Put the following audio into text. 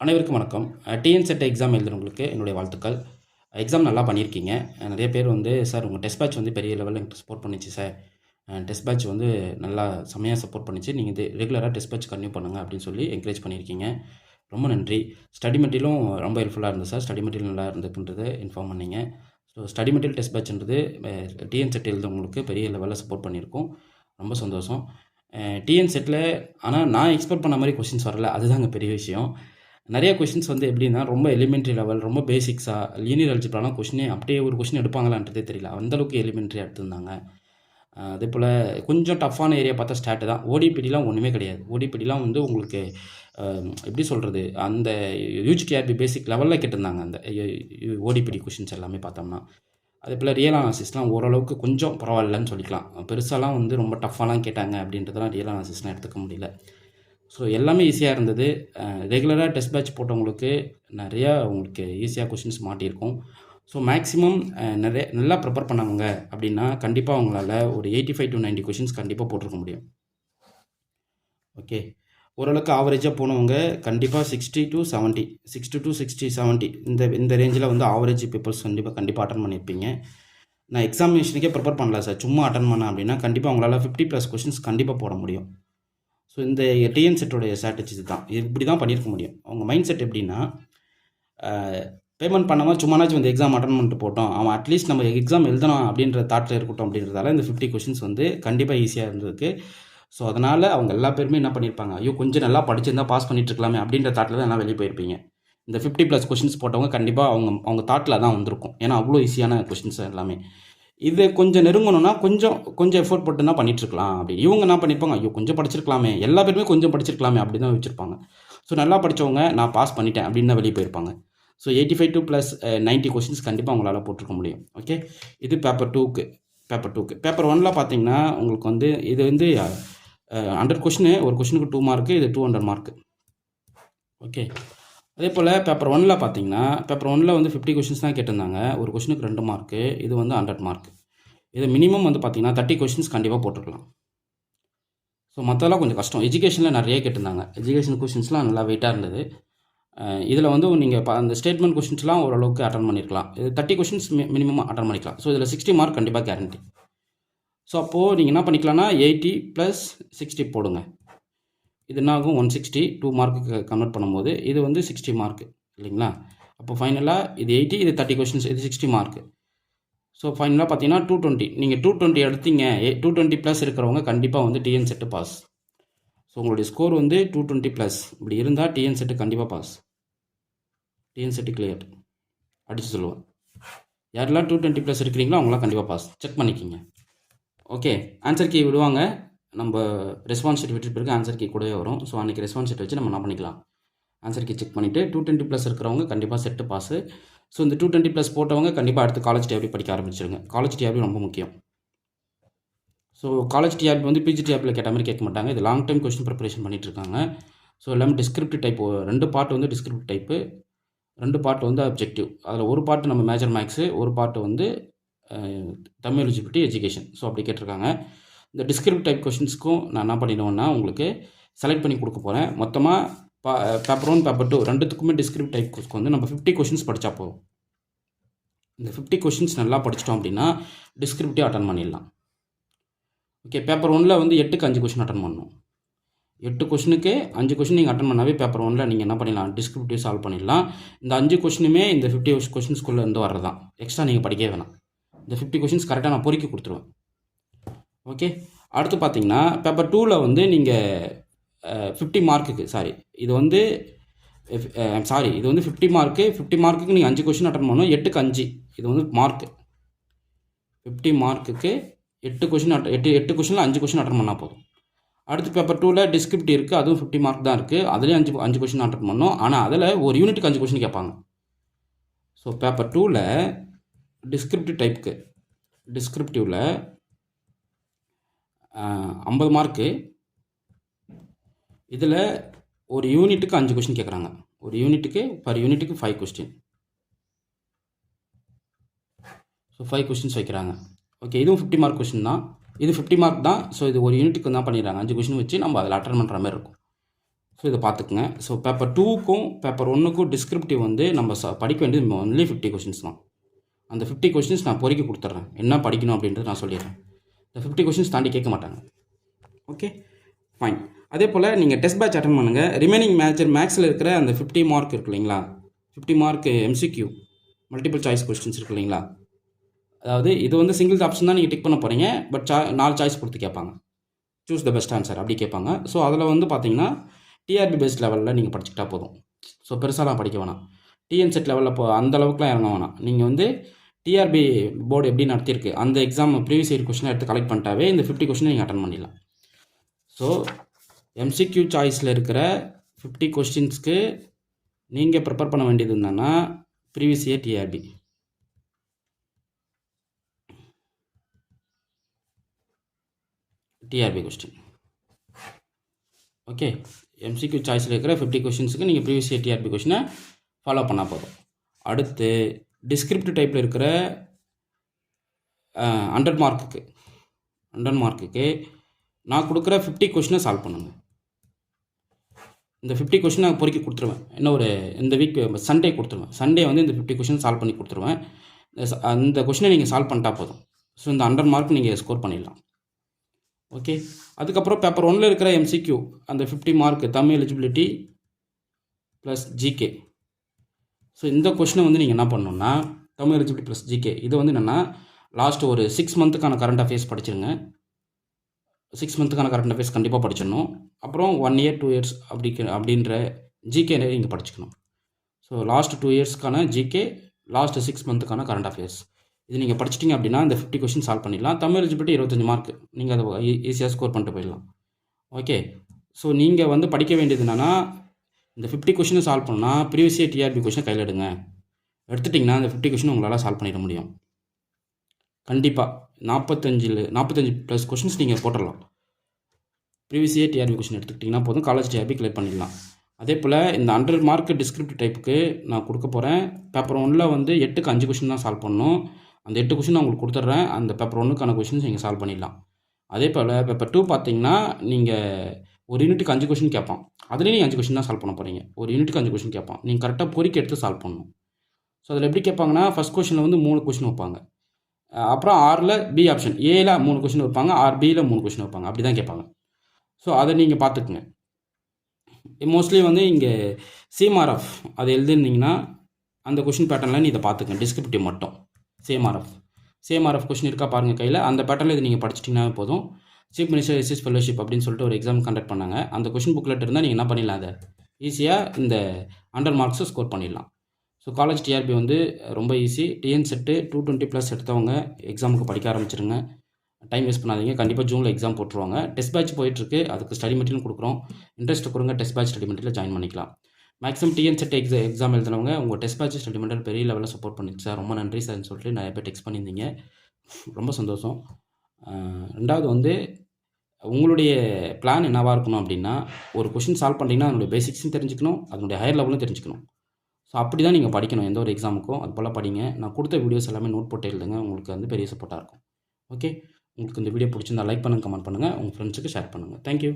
அனைவருக்கும் வணக்கம். TNSET exam எழுதுறவங்களுக்கு என்னுடைய வாழ்த்துக்கள். எக்ஸாம் நல்லா பண்ணியிருக்கீங்க. நிறைய பேர் வந்து, "சார் உங்கள் டெஸ்ட் பேட்ச் வந்து பெரிய லெவலில் எனக்கு சப்போர்ட் பண்ணிச்சு சார். டெஸ்ட் பேட்ச் வந்து நல்லா செம்மையாக சப்போர்ட் பண்ணிச்சு. நீங்கள் இது ரெகுலராக டெஸ்ட் பேட்ச் கன்டினியூ பண்ணுங்கள்" அப்படின்னு சொல்லி என்கரேஜ் பண்ணியிருக்கீங்க. ரொம்ப நன்றி. ஸ்டடி மெட்டீரியலும் ரொம்ப ஹெல்ப்ஃபுல்லாக இருந்தது சார். ஸ்டடி மெட்டீரியல் நல்லா இருந்ததுன்றதை இன்ஃபார்ம் பண்ணீங்க. ஸோ ஸ்டடி மெட்டீரியல் டெஸ்ட் பேட்ச்ன்றது டிஎன்செட் எழுதுறவங்களுக்கு பெரிய லெவலில் சப்போர்ட் பண்ணியிருக்கோம். ரொம்ப சந்தோஷம். டிஎன்செட்டில் ஆனால் நான் எக்ஸ்பெக்ட் பண்ண மாதிரி கொஸ்டின்ஸ் வரல. அதுதாங்க பெரிய விஷயம். நிறைய கொஷின்ஸ் வந்து எப்படின்னா, ரொம்ப எலிமெண்ட்ரி லெவல், ரொம்ப பேசிக்ஸாக, லீனியர் அல்ஜிப்ராலாம் கொஷினே அப்படியே ஒரு கொஷின் எடுப்பாங்களான்றதே தெரியல. அந்தளவுக்கு எலிமெண்ட்ரியாக எடுத்திருந்தாங்க. அதேபோல் கொஞ்சம் டஃப்பான ஏரியா பார்த்தா ஸ்டாட்டு தான். ஓடிபிடிலாம் ஒன்றுமே கிடையாது. ஓடிபிடிலாம் வந்து உங்களுக்கு எப்படி சொல்கிறது, அந்த யூஜிடிஆர்பி பேசிக் லெவலில் கேட்டிருந்தாங்க. அந்த ஓடிபிடி கொஷின்ஸ் எல்லாமே பார்த்தோம்னா. அதேபோல் ரியல் அனாலிசிஸ்லாம் ஓரளவுக்கு கொஞ்சம் பரவாயில்லன்னு சொல்லிக்கலாம். பெருசாலாம் வந்து ரொம்ப டஃப்பாலாம் கேட்டாங்க அப்படின்றதெல்லாம் ரியல் அனாலிசிஸ்லாம் எடுத்துக்க முடியல. ஸோ எல்லாமே ஈஸியாக இருந்தது. ரெகுலராக டெஸ்ட் பேட்ச் போட்டவங்களுக்கு நிறையா உங்களுக்கு ஈஸியாக கொஷின்ஸ் மாட்டியிருக்கும். ஸோ மேக்ஸிமம் நல்லா ப்ரிப்பேர் பண்ணவங்க அப்படின்னா கண்டிப்பாக அவங்களால ஒரு 85 to 90 கொஷின்ஸ் கண்டிப்பாக போட்டிருக்க முடியும். ஓகே, ஓரளவுக்கு ஆவரேஜாக போனவங்க கண்டிப்பாக 60 to 70 60 to 60 70 இந்த ரேஞ்சில் வந்து ஆவரேஜ் பீப்புள்ஸ் கண்டிப்பாக அட்டன் பண்ணியிருப்பீங்க. நான் எக்ஸாமினேஷனுக்கே ப்ரிப்பேர் பண்ணல சார், சும்மா அட்டன் பண்ணேன் அப்படின்னா கண்டிப்பாக அவங்களால 50+ கொஷின்ஸ் கண்டிப்பாக போட முடியும். ஸோ இந்த டிஎன்செட்டோடைய ஸ்ட்ராட்டஜி தான், இப்படி தான் பண்ணியிருக்க முடியும். அவங்க மைண்ட் செட் எப்படின்னா, பேமெண்ட் பண்ணாமல் சும்மானாச்சும் வந்து எக்ஸாம் அட்டன் பண்ணிட்டு போட்டோம், அவன் அட்லீஸ்ட் நம்ம எக்ஸாம் எழுதணும் அப்படின்ற தாட்டில் இருக்கட்டும் அப்படின்றதால இந்த 50 கொஷின்ஸ் வந்து கண்டிப்பாக ஈஸியாக இருந்ததுக்கு. ஸோ அதனால் அவங்க எல்லா பேருமே என்ன பண்ணியிருப்பாங்க, ஐயோ கொஞ்சம் நல்லா படிச்சிருந்தால் பாஸ் பண்ணிட்டு இருக்கலாமே அப்படின்ற தாட்டில் தான் எல்லாம் வெளியே போயிருப்பீங்க. இந்த 50+ கொஷின்ஸ் போட்டவங்க கண்டிப்பாக அவங்க தாட்டில் தான் வந்திருக்கும். ஏன்னா அவ்வளோ ஈஸியான கொஷின்ஸ் எல்லாமே. இது கொஞ்சம் நெருங்கணும்னா கொஞ்சம் எஃபோர்ட் போட்டு தான் பண்ணிட்டுருக்கலாம். அப்படி இவங்க என்ன பண்ணியிருப்பாங்க, ஐயோ கொஞ்சம் படிச்சிருக்கலாமே, எல்லா பேருமே கொஞ்சம் படிச்சிருக்கலாமே அப்படி தான் வச்சுருப்பாங்க. ஸோ நல்லா படித்தவங்க நான் பாஸ் பண்ணிட்டேன் அப்படின்னு தான் வெளியே போயிருப்பாங்க. ஸோ 85 to + 90 கொஷின்ஸ் கண்டிப்பாக அவங்களால போட்டிருக்க முடியும். ஓகே, இது பேப்பர் 2க்கு. பேப்பர் 1ல் பார்த்தீங்கன்னா உங்களுக்கு வந்து இது வந்து 100 கொஷினு, ஒரு கொஷினுக்கு 2 மார்க்கு, இது 200 மார்க்கு. ஓகே, அதே போல் பேப்பர் 1ல் பார்த்தீங்கன்னா, பேப்பர் 1ல் வந்து 50 கொஷின்ஸ் தான் கேட்டிருந்தாங்க. ஒரு கொஷினுக்கு 2 மார்க்கு, இது வந்து 100 மார்க். இது மினிமம் வந்து பார்த்தீங்கன்னா 30 கொஷின்ஸ் கண்டிப்பாக போட்டிருக்கலாம். ஸோ மற்றெல்லாம் கொஞ்சம் கஷ்டம். எஜுகேஷனில் நிறைய கேட்டிருந்தாங்க. எஜுகேஷன் கொஷின்ஸ்லாம் நல்லா வெயிட்டாக இருந்தது. இதில் வந்து நீங்கள் அந்த ஸ்டேட்மெண்ட் கொஷின்ஸ்லாம் ஓரளவுக்கு அட்டன் பண்ணியிருக்கலாம். இது 30 கொஷின்ஸ் மினிமம் அட்டன் பண்ணிக்கலாம். ஸோ இதில் 60 மார்க் கண்டிப்பாக கேரண்டி. ஸோ அப்போது நீங்கள் என்ன பண்ணிக்கலாம்னா 80 + 60 போடுங்க. இது என்ன ஆகும், 160 2 மார்க்குக்கு கன்வெர்ட் பண்ணும்போது இது வந்து 60 மார்க்கு இல்லைங்களா. அப்போ ஃபைனலாக இது 80, இது 30 கொஷின்ஸ், இது 60 மார்க்கு. ஸோ ஃபைனலாக பார்த்தீங்கன்னா 220. நீங்கள் 220 எடுத்தீங்க, 220+ இருக்கிறவங்க கண்டிப்பாக வந்து டிஎன்செட்டு பாஸ். ஸோ உங்களுடைய ஸ்கோர் வந்து 220+ இப்படி இருந்தால் டிஎன்செட்டு கண்டிப்பாக பாஸ். டிஎன்செட்டு கிளியர் அடித்து சொல்லுவேன். யாரெல்லாம் 220+ இருக்கிறீங்களோ அவங்களாம் கண்டிப்பாக பாஸ். செக் பண்ணிக்கிங்க. ஓகே, ஆன்சர் கீ விடுவாங்க. நம்ம ரெஸ்பான்ஸ் ஷீட் விட்டு பிறகு ஆன்சர் கீ கூடவே வரும். ஸோ அன்றைக்கி ரெஸ்பான்ஸ் ஷீட் வச்சு நம்ம என்ன பண்ணிக்கலாம், ஆன்சர் கீ செக் பண்ணிவிட்டு 220+ இருக்கிறவங்க கண்டிப்பாக செட்டு பாஸு. ஸோ இந்த 220+ போட்டவங்க கண்டிப்பாக அடுத்து காலேஜ் டிஆர்பி படிக்க ஆரம்பிச்சிருங்க. காலேஜ் டிஆர்பி ரொம்ப முக்கியம். ஸோ காலேஜ் டிஆர்பி வந்து பிஜி டிஆர்பியில் கேட்ட மாதிரி கேட்க மாட்டாங்க. இது லாங் டைம் கொஸ்டின் ப்ரிப்பரேஷன் பண்ணிகிட்ருக்காங்க. ஸோ எல்லாமே டிஸ்கிரிப்டிவ் டைப். 2 பார்ட் வந்து டிஸ்கிரிப்டிவ் டைப்பு, 2 பார்ட் வந்து அப்ஜெக்டிவ். அதில் ஒரு பார்ட் நம்ம மேஜர் மேக்ஸு, ஒரு பார்ட் வந்து தமிழ் எலிஜிபிலிட்டி எஜுகேஷன். ஸோ அப்படி கேட்டிருக்காங்க. இந்த டிஸ்கிரிப்டிவ் டைப் கொஷின்ஸ்க்கும் நான் என்ன பண்ணிடுவேன்னா உங்களுக்கு செலக்ட் பண்ணி கொடுக்க போகிறேன். மொத்தமாக பேப்பர் 1 பேப்பர் 2 ரெண்டுத்துக்குமே டிஸ்கிரிப்டிவ் டைப்க்கு வந்து நம்ம 50 கொஷின்ஸ் படித்தா போதும். இந்த 50 கொஷின்ஸ் நல்லா படிச்சிட்டோம் அப்படின்னா டிஸ்கிரிப்டிவ் அட்டன் பண்ணிடலாம். ஓகே, பேப்பர் 1ல் வந்து 8க்கு 5 கொஷின் அட்டன் பண்ணணும். 8 கொஷினுக்கு 5 கொஷின் நீங்கள் அட்டன் பண்ணாவே பேப்பர் 1ல் நீங்கள் என்ன பண்ணிடலாம், டிஸ்கிரிப்டிவ் சால்வ் பண்ணிடலாம். இந்த 5 கொஷினுமே இந்த 50 கொஷின்ஸ்குள்ளே இருந்து வர்றதான். எக்ஸ்ட்ரா நீங்கள் படிக்கவே வேணாம். இந்த 50 கொஷின்ஸ் கரெக்டாக நான் பொறுக்கி கொடுத்துருவேன். ஓகே, அடுத்து பார்த்தீங்கன்னா பேப்பர் 2ல் வந்து நீங்கள் 50 மார்க்குக்கு இது வந்து 50 மார்க்கு. 50 மார்க்குக்கு நீங்கள் 5 கொஷின் அட்டன் பண்ணணும். 8க்கு 5 இது வந்து மார்க்கு. 50 மார்க்குக்கு 8 கொஷினில் 5 கொஷின் அட்டன் பண்ணால் போதும். அடுத்து பேப்பர் 2ல் டிஸ்கிரிப்டிவ் இருக்குது, அதுவும் 50 மார்க் தான் இருக்குது. அதுலேயும் 5 கொஷின் அட்டன் பண்ணணும். ஆனால் அதில் ஒரு யூனிட்டுக்கு 5 கொஷின் கேட்பாங்க. ஸோ பேப்பர் 2ல் டிஸ்கிரிப்டிவ் டைப்புக்கு டிஸ்கிரிப்டிவில் 50 மார்க்கு. இதில் ஒரு யூனிட்டுக்கு 5 கொஷின் கேட்குறாங்க. ஒரு யூனிட்டுக்கு பர் யூனிட்டுக்கு 5 கொஸ்டின். ஸோ 5 கொஸ்டின்ஸ் வைக்கிறாங்க. ஓகே, இதுவும் 50 மார்க் கொஸ்டின் தான். இது 50 மார்க் தான். ஸோ இது ஒரு யூனிட்டுக்கு தான் பண்ணிடுறாங்க. 5 கொஸ்டின் வச்சு நம்ம அதில் அட்டன் பண்ணுற மாதிரி இருக்கும். ஸோ இதை பார்த்துக்குங்க. ஸோ பேப்பர் 2க்கும் பேப்பர் 1க்கும் டிஸ்கிரிப்டிவ் வந்து நம்ம படிக்க வேண்டியது ஒன்லி 50 கொஷின்ஸ் தான். அந்த 50 கொஷின்ஸ் நான் பொறுக்கி கொடுத்துட்றேன். என்ன படிக்கணும் அப்படின்றது நான் சொல்லிடுறேன். இந்த 50 கொஷின்ஸ் தாண்டி கேட்க மாட்டாங்க. Okay, fine. அதே போல் நீங்கள் டெஸ்ட் பேட்ச் அட்டன் பண்ணுங்கள். ரிமைனிங் மேக்ஸில் இருக்கிற அந்த 50 மார்க் இருக்கு இல்லைங்களா, 50 mark MCQ multiple choice questions இருக்கு இல்லைங்களா, அதாவது இது வந்து சிங்கிள் ஆப்ஷன் தான் நீங்கள் டிக் பண்ண போகிறீங்க. பட் 4 சாய்ஸ் கொடுத்து கேட்பாங்க. சூஸ் த பெஸ்ட் ஆன்சர் அப்படி கேட்பாங்க. ஸோ அதில் வந்து பார்த்தீங்கன்னா டிஆர்பி பேஸ்ட் லெவலில் நீங்கள் படிச்சுக்கிட்டா போதும். ஸோ பெருசாலாம் படிக்க வேணாம். டிஎன்செட் லெவலில் அந்த அளவுக்குலாம் இறங்க வேணாம். நீங்கள் வந்து டிஆர்பி போர்டு எப்படி நடத்தியிருக்கு அந்த எக்ஸாம் ப்ரீவியஸ் இயர் கொஸ்டினை எடுத்து கலெக்ட் பண்ணிட்டாவே இந்த 50 கொஸ்டினை நீங்கள் அட்டன் பண்ணிடலாம். ஸோ MCQ சாய்ஸில் இருக்கிற 50 கொஸ்டின்ஸ்க்கு நீங்கள் ப்ரிப்பேர் பண்ண வேண்டியது என்னன்னா previous year TRP question. Okay, MCQ சாய்ஸில் இருக்கிற 50 கொஸ்டின்ஸுக்கு நீங்கள் ப்ரீவியஸ் இயர் டிஆர்பி கொஸ்டினை ஃபாலோ பண்ணால் போதும். அடுத்து டிஸ்கிரிப்டிவ் டைப்பில் இருக்கிற 100 மார்க்குக்கு நான் கொடுக்குற 50 கொஸ்டினை சால்வ் பண்ணுங்கள். இந்த 50 கொஸ்டின் நான் பொறுக்கி கொடுத்துருவேன். இன்னும் இந்த வீக் சண்டே கொடுத்துருவேன். சண்டே வந்து இந்த 50 கொஸ்டின் சால்வ் பண்ணி கொடுத்துருவேன். அந்த கொஸ்டினை நீங்கள் சால்வ் பண்ணிட்டா போதும். ஸோ இந்த 100 மார்க் நீங்கள் ஸ்கோர் பண்ணிடலாம். ஓகே, அதுக்கப்புறம் பேப்பர் 1ல் இருக்கிற MCQ அந்த 50 mark Tamil eligibility plus GK. So இந்த கொஸ்டினை வந்து நீங்கள் என்ன பண்ணணுன்னா தமிழ் எலிஜிபிலிட்டி ப்ளஸ் ஜிகே இது வந்து என்னென்னா லாஸ்ட்டு ஒரு 6 மந்த்துக்கான கரண்ட் அஃபேர்ஸ் படிச்சிருங்க. 6 மந்த்துக்கான கரண்ட் அஃபேர்ஸ் கண்டிப்பாக படிச்சிடணும். அப்புறம் 1 இயர் 2 இயர்ஸ் அப்படின்ற ஜிகே நீங்கள் படிச்சுக்கணும். ஸோ லாஸ்ட் 2 இயர்ஸ்க்கான ஜிகே, லாஸ்ட் 6 மந்த்துக்கான கரண்ட் அஃபேர்ஸ் இது நீங்கள் படிச்சிட்டிங்க அப்படின்னா இந்த 50 கொஸ்டின் சால்வ் பண்ணிடலாம். தமிழ் எலிஜிபிலிட்டி 25 மார்க் நீங்கள் அதை ஈஸியாக ஸ்கோர் பண்ணிட்டு போயிடலாம். ஓகே, ஸோ நீங்கள் வந்து படிக்க வேண்டியது என்னென்னா இந்த 50 கொஸ்டினை சால்வ் பண்ணால் ப்ரீவியஸ் இயர் டிஆர்பி கொஸ்டினை கையில் எடுத்துட்டிங்கன்னா இந்த 50 கொஸ்டின் உங்களால் சால்வ் பண்ணிட முடியும். கண்டிப்பாக 45 ப்ளஸ் கொஸ்டின்ஸ் நீங்கள் போட்டுடலாம். ப்ரீவியஸ் இயர் டிஆர்பி கொஸ்டின் எடுத்துக்கிட்டிங்கன்னா போதும், காலேஜ் டிஆர்பி கிளியர் பண்ணிடலாம். அதே போல் இந்த 100 மார்க் டிஸ்கிரிப்டிவ் டைப்புக்கு நான் கொடுக்க போகிறேன். பேப்பர் 1ல் வந்து 8க்கு 5 கொஸ்டின் தான் சால்வ் பண்ணணும். அந்த 8 கொஸ்டின் நான் உங்களுக்கு கொடுத்துட்றேன். அந்த பேப்பர் 1க்கான கொஸ்டின்ஸ் நீங்கள் சால்வ் பண்ணிடலாம். அதே போல் பேப்பர் 2 பார்த்தீங்கன்னா நீங்கள் ஒரு யூனிட்டுக்கு 5 கொஸ்டின் கேட்பான். அதுலேயும் நீங்கள் 5 கொஸ்டின் தான் சால்வ் பண்ண போகிறீங்க. ஒரு யூனிட்டுக்கு 5 கொஸ்டின் கேட்பான். நீங்கள் கரெக்டாக பொறுக்கி எடுத்து சால்வ் பண்ணணும். ஸோ அதில் எப்படி கேட்பாங்கன்னா ஃபஸ்ட் கொஸ்டினில் வந்து 3 கொஸ்டின் வைப்பாங்க. அப்புறம் 6ல் பி ஆப்ஷன் ஏல 3 கொஸ்டின் வைப்பாங்க, 6Bயில் 3 கொஸ்டின் வைப்பாங்க. அப்படி தான் கேட்பாங்க. ஸோ அதை நீங்கள் பார்த்துக்குங்க. மோஸ்ட்லி வந்து இங்கே CMRF அதை எழுதிருந்தீங்கன்னா அந்த கொஷின் பேட்டர்னில் நீ இதை பார்த்துக்கங்க. டிஸ்கிரிப்டிவ் மட்டும் CMRF கொஷின் இருக்கா பாருங்கள் கையில். அந்த பேட்டர்னில் இது நீங்கள் படிச்சிட்டிங்கன்னா போதும். சீஃப் மினிஸ்டர் எஸ்எஸ் ஃபெல்லோஷிப் அப்படின்னு சொல்லிட்டு ஒரு எக்ஸாம் கண்டக்ட் பண்ணாங்க. அந்த கொஷின் புக்லெட் இருந்தால் நீங்கள் என்ன பண்ணிடலாம், அதை ஈஸியாக இந்த 100 மார்க்ஸை ஸ்கோர் பண்ணிடலாம். ஸோ காலேஜ் டிஆர்பி வந்து ரொம்ப ஈஸி. டிஎன் செட்டு 220+ எடுத்தவங்க எக்ஸாமுக்கு படிக்க ஆரம்பிச்சிருங்க. டைம் வேஸ்ட் பண்ணாதீங்க. கண்டிப்பாக ஜூனில் எக்ஸாம் போட்டுருவாங்க. டெஸ்ட் பேட்ச் போயிட்டுருக்கு. அதுக்கு ஸ்டடி மெட்டீரியல் கொடுக்குறோம். இன்ட்ரெஸ்ட் கொடுங்க, test batch study material join பண்ணிக்கலாம். மேக்ஸிமம் டிஎன் செட் எக்ஸாம் எழுதுனவங்க உங்கள் டெஸ்ட் பேட்ச் ஸ்டடி மெட்டீரியல் பெரிய லெவலில் சப்போர்ட் பண்ணிச்சு சார், ரொம்ப நன்றி சார்னு சொல்லிட்டு நிறைய பேர் டெக்ஸ்ட் பண்ணியிருந்தீங்க. ரொம்ப சந்தோஷம். ரெண்டாவது வந்து உங்களுடைய பிளான் என்னவாக இருக்கணும் அப்படின்னா, ஒரு கொஷின் சால்வ் பண்ணிங்கன்னா அதனுடைய பேசிக்ஸும் தெரிஞ்சுக்கணும், அதனுடைய ஹையர் லெவலும் தெரிஞ்சுக்கணும். ஸோ அப்படி தான் நீங்கள் படிக்கணும் எந்த ஒரு எக்ஸாமுக்கும். அது போல் படிங்க. நான் கொடுத்த வீடியோஸ் எல்லாமே நோட் போட்டு எழுதுங்க. உங்களுக்கு வந்து பெரிய சப்போர்ட்டாக இருக்கும். ஓகே, உங்களுக்கு இந்த வீடியோ பிடிச்சிருந்தா லைக் பண்ணுங்கள், கமெண்ட் பண்ணுங்கள், உங்கள் ஃப்ரெண்ட்ஸுக்கு ஷேர் பண்ணுங்கள். தேங்க்யூ.